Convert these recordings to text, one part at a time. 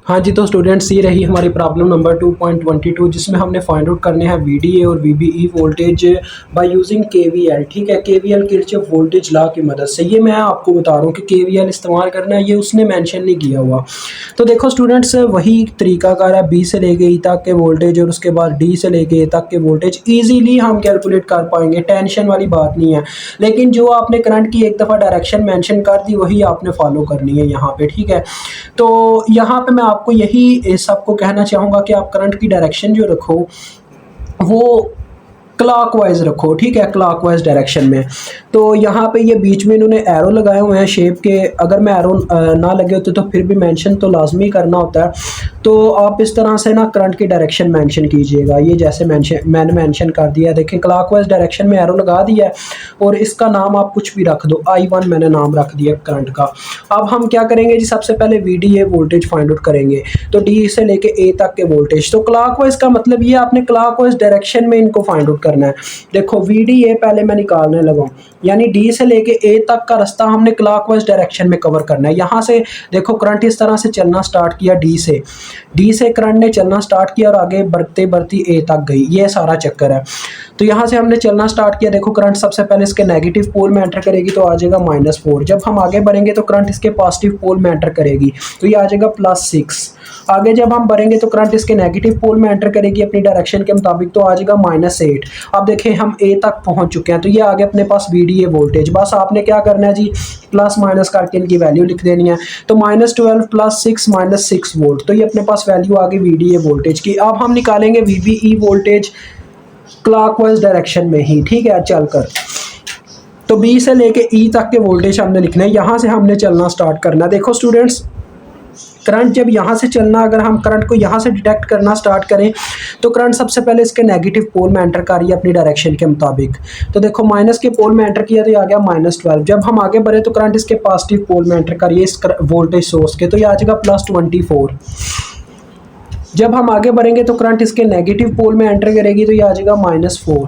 हाँ जी, तो स्टूडेंट्स ये रही हमारी प्रॉब्लम नंबर 2.22 जिसमें हमने फाइंड आउट करने हैं वीडीए और VBE voltage by using KVL. ठीक है, केवीएल किरचॉफ वोल्टेज लॉ की मदद से। ये मैं आपको बता रहा हूँ कि केवीएल इस्तेमाल करना है, ये उसने मेंशन नहीं किया हुआ। तो देखो स्टूडेंट्स, वही तरीकाकार है, बी से लेके ई तक के वोल्टेज और उसके बाद डी से लेके ए तक के वोल्टेज ईजिली हम कैलकुलेट कर पाएंगे, टेंशन वाली बात नहीं है। लेकिन जो आपने करंट की एक दफ़ा डायरेक्शन मेंशन कर दी वही आपने फॉलो करनी है यहाँ पे। ठीक है, तो यहाँ पे मैं आपको यही सबको कहना चाहूँगा कि आप करंट की डायरेक्शन जो रखो वो क्लॉकवाइज रखो। ठीक है, क्लॉकवाइज डायरेक्शन में। तो यहाँ पे ये बीच में इन्होंने एरो लगाए हुए हैं शेप के। अगर मैं एरो ना लगे होते तो फिर भी मेंशन तो लाजमी करना होता है। तो आप इस तरह से ना करंट की डायरेक्शन मेंशन कीजिएगा। ये जैसे मैंने मेंशन कर दिया, देखें क्लॉकवाइज डायरेक्शन में एरो लगा दिया है और इसका नाम आप कुछ भी रख दो, I1 मैंने नाम रख दिया करंट का। अब हम क्या करेंगे जी, सबसे पहले VDA वोल्टेज फाइंड आउट करेंगे। तो डी से लेके ए तक के वोल्टेज, तो क्लॉकवाइज का मतलब ये आपने क्लॉकवाइज डायरेक्शन में इनको फाइंड आउट करना है। देखो VDA पहले मैं निकालने लगा, यानी डी से लेके ए तक का रास्ता हमने क्लॉकवाइज डायरेक्शन में कवर करना है। यहाँ से देखो करंट इस तरह से चलना स्टार्ट किया, डी से करंट ने चलना स्टार्ट किया और आगे बढ़ते बढ़ती ए तक गई। ये सारा चक्कर है। तो यहाँ से हमने चलना स्टार्ट किया, देखो करंट सबसे पहले इसके नेगेटिव पोल में एंटर करेगी तो आ जाएगा -4। जब हम आगे बढ़ेंगे तो करंट इसके पॉजिटिव पोल में एंटर करेगी तो ये आ जाएगा +6। आगे जब हम बढ़ेंगे तो करंट इसके नेगेटिव पोल में एंटर करेगी अपनी डायरेक्शन के मुताबिक तो आ जाएगा -8। अब देखें हम ए तक पहुंच चुके हैं, तो ये आगे अपने पास VDA वोल्टेज। बस आपने क्या करना है जी, प्लस माइनस करके इनकी वैल्यू लिख देनी है। तो -12 + 6 -6 वोल्ट, तो ये अपने पास वैल्यू आ गई VDA वोल्टेज की। अब हम निकालेंगे VBE वोल्टेज क्लॉकवाइज डायरेक्शन में ही। ठीक है, चलकर तो बी से लेके ई तक के वोल्टेज हमने लिखने हैं। यहाँ से हमने चलना स्टार्ट करना है। देखो स्टूडेंट्स, करंट जब यहाँ से चलना, अगर हम करंट को यहाँ से डिटेक्ट करना स्टार्ट करें तो करंट सबसे पहले इसके नेगेटिव पोल में एंटर कर रही है अपनी डायरेक्शन के मुताबिक। तो देखो माइनस के पोल में एंटर किया तो ये आ गया -12। जब हम आगे बढ़े तो करंट इसके पॉजिटिव पोल में एंटर करिए इस वोल्टेज सोर्स के, तो ये आ जाएगा +24। जब हम आगे बढ़ेंगे तो करंट इसके नेगेटिव पोल में एंटर करेगी तो ये आ जाएगा -4।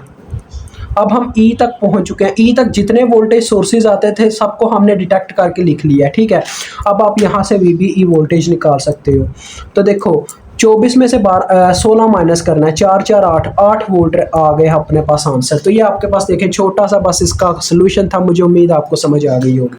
अब हम ई तक पहुंच चुके हैं। ई तक जितने वोल्टेज सोर्सेज आते थे सबको हमने डिटेक्ट करके लिख लिया है। ठीक है, अब आप यहां से VBE वोल्टेज निकाल सकते हो। तो देखो 24 में से 16 माइनस करना है, 4 4 8 वोल्ट आ गए अपने पास आंसर। तो ये आपके पास देखें छोटा सा बस इसका सोल्यूशन था। मुझे उम्मीद आपको समझ आ गई होगी।